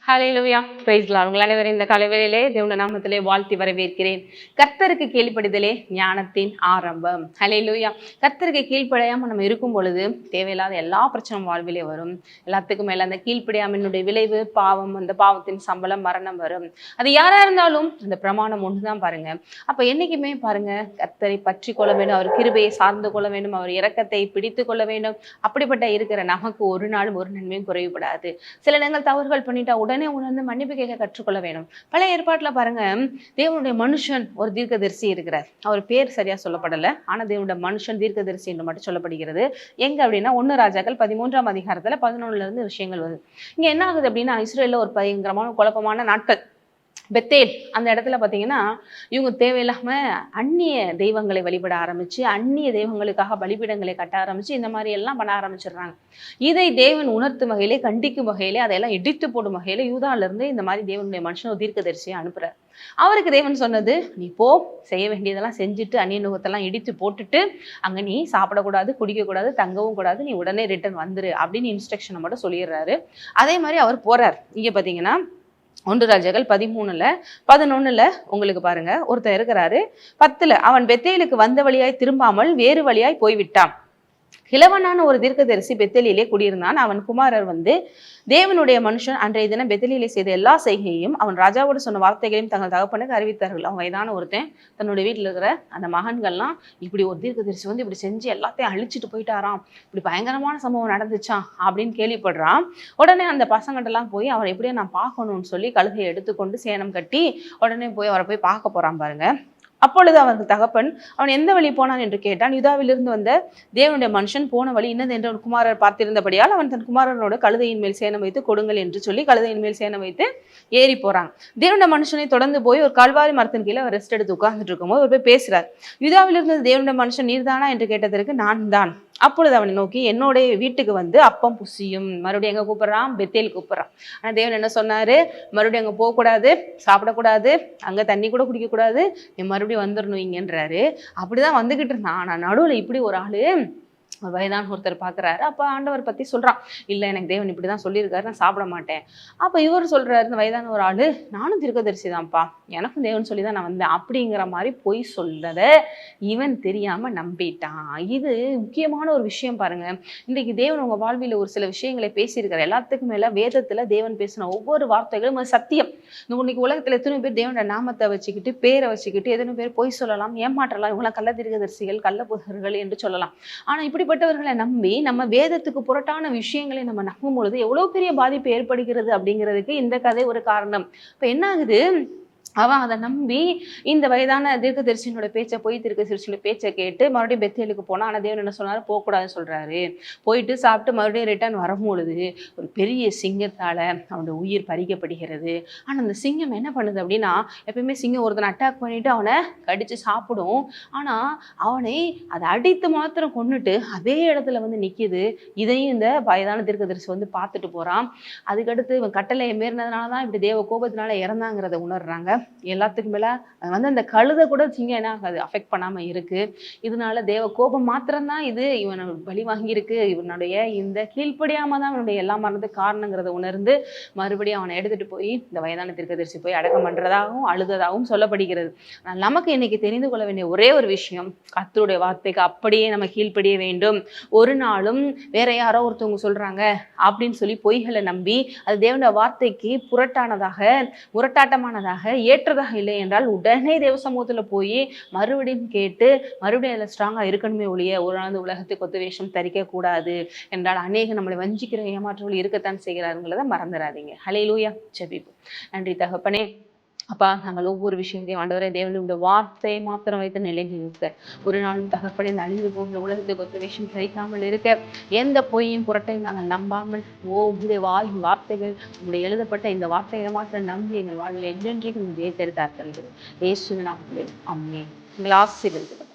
ஹல்லேலூயா, price Lord. உங்கள் அனைவரையும் இந்த காலைவேளையிலே தேவனுடைய நாமத்திலே வாழ்த்தி வரவேற்கிறேன். கர்த்தருக்கு கீழ்ப்படிதலே ஞானத்தின் ஆரம்பம். ஹல்லேலூயா. கர்த்தருக்கு கீழ்ப்படியாம நம்ம இருக்கும் பொழுது தேவையில்லாத எல்லா பிரச்சனையும் வாழ்விலே வரும். எல்லாத்துக்கும் மேல அந்த கீழ்ப்படியாமையினுடைய விளைவு பாவம், அந்த பாவத்தின் சம்பளம் மரணம் வரும். அது யாரா இருந்தாலும் அந்த பிரமாணம் ஒன்றுதான் பாருங்க. அப்ப என்னைக்குமே பாருங்க, கர்த்தரை பற்றி கொள்ள வேண்டும், அவர் கிருபையை சார்ந்து கொள்ள வேண்டும், அவர் இரக்கத்தை பிடித்து கொள்ள வேண்டும். அப்படிப்பட்ட இருக்கிற நமக்கு ஒரு நாளும் ஒரு நன்மையும் குறைவுபடாது. சில நேரங்கள் தவறுகள் பண்ணிட்டா உடனே உணர்ந்து மன்னிப்பு கேட்க கற்றுக்கொள்ள வேணும். பழைய ஏற்பாட்டுல பாருங்க, தேவனுடைய மனுஷன் ஒரு தீர்க்கதரிசி இருக்கிறார். அவர் பேர் சரியா சொல்லப்படல, ஆனா தேவனுடைய மனுஷன் தீர்க்கதரிசி என்று மட்டும் சொல்லப்படுகிறது. எங்க அப்படின்னா 1 ராஜாக்கள் 13ஆம் அதிகாரத்துல 11ல இருந்து விஷயங்கள் வருது. இங்க என்ன ஆகுது அப்படின்னா, இஸ்ரேல்ல ஒரு பயங்கரமான குழப்பமான நாட்கள். பெத்தேல் அந்த இடத்துல பார்த்தீங்கன்னா, இவங்க தேவையில்லாம அந்நிய தெய்வங்களை வழிபட ஆரம்பிச்சு, அந்நிய தெய்வங்களுக்காக பலிபீடங்களை கட்ட ஆரம்பிச்சு, இந்த மாதிரி எல்லாம் பண்ண ஆரம்பிச்சிடுறாங்க. இதை தேவன் உணர்த்தும் வகையிலே, கண்டிக்கும் வகையிலே, அதையெல்லாம் இடித்து போடும் வகையில யூதால இருந்து இந்த மாதிரி தேவனுடைய மனுஷன் தீர்க்கதரிசியை அனுப்புறார். அவருக்கு தேவன் சொன்னது, நீ போ, செய்ய வேண்டியதெல்லாம் செஞ்சுட்டு அந்நிய நுகத்தெல்லாம் இடித்து போட்டுட்டு அங்க நீ சாப்பிடக்கூடாது, குடிக்கக்கூடாது, தங்கவும் கூடாது, நீ உடனே ரிட்டர்ன் வந்துரு அப்படின்னு இன்ஸ்ட்ரக்ஷனை மட்டும் சொல்லிடுறாரு. அதே மாதிரி அவர் போறார். இங்க பாத்தீங்கன்னா 1 ராஜாக்கள் 13:11 உங்களுக்கு பாருங்க, ஒருத்தர் இருக்கிறாரு. 10 அவன் பெத்தேலுக்கு வந்த வழியாய் திரும்பாமல் வேறு வழியாய் போய்விட்டான். கிழவனான ஒரு தீர்க்கதரிசி பெத்தேலிலே குடியிருந்தான். அவன் குமாரர் வந்து தேவனுடைய மனுஷன் அன்றைய தினம் பெத்தேலிலே செய்த எல்லா செய்கையையும் அவன் ராஜாவோடு சொன்ன வார்த்தைகளையும் தங்கள் தகப்பனுக்கு அறிவித்தார்கள். அவன் வயதான ஒருத்தன் தன்னுடைய வீட்டில் இருக்கிற அந்த மகன்கள்லாம், இப்படி ஒரு தீர்க்கதரிசி வந்து இப்படி செஞ்சு எல்லாத்தையும் அழிச்சிட்டு போயிட்டாராம், இப்படி பயங்கரமான சம்பவம் நடந்துச்சான் அப்படின்னு கேள்விப்படுறான். உடனே அந்த பசங்கள்டெல்லாம் போய் அவரை எப்படியோ நான் பார்க்கணும்னு சொல்லி கழுதையை எடுத்துக்கொண்டு சேணம் கட்டி உடனே போய் அவரை போய் பார்க்க போறான் பாருங்க. அப்பொழுது அவனுக்கு தகப்பன் அவன் எந்த வழி போனான் என்று கேட்டான். யூதாவிலிருந்து வந்த தேவனுடைய மனுஷன் போன வழி இன்னது என்று அவன் குமாரர் பார்த்திருந்தபடியால் அவன் தன் குமாரனோடு கழுதையின் மேல் சேனம் வைத்து கொடுங்கள் என்று சொல்லி கழுதையின் மேல் சேனம் வைத்து ஏறி போறாங்க. தேவனுடைய மனுஷனை தொடர்ந்து போய் ஒரு கல்வாரி மரத்தின் கீழே அவர் ரெஸ்ட் எடுத்து உட்கார்ந்துட்டு இருக்கும்போது ஒரு போய் பேசுறார். யூதாவிலிருந்து தேவனுடைய மனுஷன் நீர்தானா என்று கேட்டதற்கு நான் தான். அப்பொழுது அவனை நோக்கி, என்னுடைய வீட்டுக்கு வந்து அப்பம் புசியும். மறுபடியும் எங்க கூப்பிடுறான்? பெத்தேல் கூப்பிடுறான். ஆனா தேவன் என்ன சொன்னாரு? மறுபடியும் அங்க போகக்கூடாது, சாப்பிடக்கூடாது, அங்க தண்ணி கூட குடிக்கக்கூடாது, நீ மறுபடியும் வந்துடணும் இங்கன்றாரு. அப்படிதான் வந்துகிட்டு இருந்தான். ஆனா நடுவுல இப்படி ஒரு ஆளு வயதான ஒருத்தர் பாக்குறாரு. அப்ப ஆண்டவர் பத்தி சொல்றான், இல்ல எனக்கு தேவன் இப்படிதான் சொல்லியிருக்காரு, நான் சாப்பிட மாட்டேன். அப்ப இவர் சொல்றாரு, இந்த வயதான ஒரு ஆளு, நானும் தீர்க்கதரிசி தான்ப்பா, எனக்கும் தேவன் சொல்லிதான் நான் வந்தேன் அப்படிங்கிற மாதிரி பொய் சொல்றத இவன் தெரியாம நம்பிட்டான். இது முக்கியமான ஒரு விஷயம் பாருங்க. இன்றைக்கு தேவன் உங்க வாழ்வில ஒரு சில விஷயங்களை பேசியிருக்காரு. எல்லாத்துக்கும் மேல வேதத்துல தேவன் பேசின ஒவ்வொரு வார்த்தைகளும் சத்தியம். இன்னைக்கு உலகத்துல எத்தனை பேர் தேவனோட நாமத்தை வச்சுக்கிட்டு, பேரை வச்சுக்கிட்டு எத்தனை பேர் பொய் சொல்லலாம், ஏமாற்றலாம், இவங்களாம் கள்ள தீர்க்கதரிசிகள், கள்ள புதர்கள் என்று சொல்லலாம். ஆனா இப்படிப்பட்டவர்களை நம்பி நம்ம வேதத்துக்கு புரட்டான விஷயங்களை நம்ம நம்பும் பொழுது எவ்வளவு பெரிய பாதிப்பு ஏற்படுகிறது அப்படிங்கிறதுக்கு இந்த கதை ஒரு காரணம். இப்ப என்ன ஆகுது, அவன் அதை நம்பி இந்த வயதான தீர்க்கதரிசியோட பேச்சை, பொய் தீர்க்கதரிசியோட பேச்சை கேட்டு மறுபடியும் பெத்தேலுக்கு போனா. ஆனா தேவன் என்ன சொன்னாரு? போகக்கூடாதுன்னு சொல்றாரு. போயிட்டு சாப்பிட்டு மறுபடியும் ரிட்டர்ன் வரும்பொழுது ஒரு பெரிய சிங்கத்தால அவனோட உயிர் பறிக்கப்படுகிறது. ஆனா அந்த சிங்கம் என்ன பண்ணுது அப்படின்னா, எப்பயுமே சிங்கம் ஒருத்தனை அட்டாக் பண்ணிட்டு அவனை கடிச்சு சாப்பிடும். ஆனா அவனை அதை அடித்து மாத்திரம் கொன்னுட்டு அதே இடத்துல வந்து நிக்குது. இதையும் இந்த வயதான தீர்க்கதரிசி வந்து பார்த்துட்டு போறான். அதுக்கடுத்து இவன் கட்டளையை மீறினதுனாலதான் இப்படி தேவ கோபத்தினால இறந்தாங்கிறத உணர்றாங்க. எல்லாத்துக்கும் மேல வந்து அந்த கழுதை கூட சிங்கம் என்ன ஆகாது, அஃபெக்ட் பண்ணாம இருக்கு. இதனால தேவ கோபம் மாத்திரம்தான் இது இவனை பலி வாங்கியிருக்கு. இவனுடைய இந்த கீழ்ப்படியாம தான் இவனுடைய எல்லா மரணத்துக்கு காரணங்கிறத உணர்ந்து மறுபடியும் அவனை எடுத்துட்டு போய் இந்த வயதான தீர்க்கதரிசி போய் அடக்கம் பண்றதாகவும் அழுததாகவும் சொல்லப்படுகிறது. நமக்கு இன்னைக்கு தெரிந்து கொள்ள வேண்டிய ஒரே ஒரு விஷயம், கர்த்தருடைய வார்த்தைக்கு அப்படியே நம்ம கீழ்ப்படிய வேண்டும். ஒரு நாளும் வேற யாரோ ஒருத்தவங்க சொல்றாங்க அப்படின்னு சொல்லி பொய்களை நம்பி அது தேவனுடைய வார்த்தைக்கு புரட்டானதாக, முரட்டாட்டமானதாக, ஏற்றதாக இல்லை என்றால் உடனே தேவ சமூகத்துல போய் மறுபடியும் கேட்டு மறுபடியும் அதில் ஸ்ட்ராங்கா இருக்கணுமே ஒழிய ஒரு நாள் உலகத்துக்கு ஒத்து வேஷம் தரிக்க கூடாது. என்றால் அநேக நம்மளை வஞ்சிக்கிற ஏமாற்றங்கள் இருக்கத்தான் செய்கிறாருங்கிறத மறந்துடாதீங்க. ஹல்லேலூயா. ஜெபிப்போம். நன்றி தகப்பனே. அப்பா, நாங்கள் ஒவ்வொரு விஷயத்தையும் ஆண்டவரே தேவனுடைய வார்த்தையை மாத்திரம் வைத்து நிலைநிறுத்த, ஒரு நாளும் தகப்படி இந்த அழிந்து போகிற உலகத்துக்கு ஒத்த விஷயம் கிடைக்காமல் இருக்க, எந்த பொய்யும் புரட்டையும் நாங்கள் நம்பாமல் உங்களுடைய வார்த்தைகள், உங்களுடைய எழுதப்பட்ட இந்த வார்த்தைகளை மாத்திரம் நம்பி எங்கள் வாழ்வில் என்றென்றைக்கு ஜெயத்தெடுத்தார்கள். இயேசுவின் நாமத்தில் ஆமென். உங்களை ஆசீர்வதிக்கிறேன்.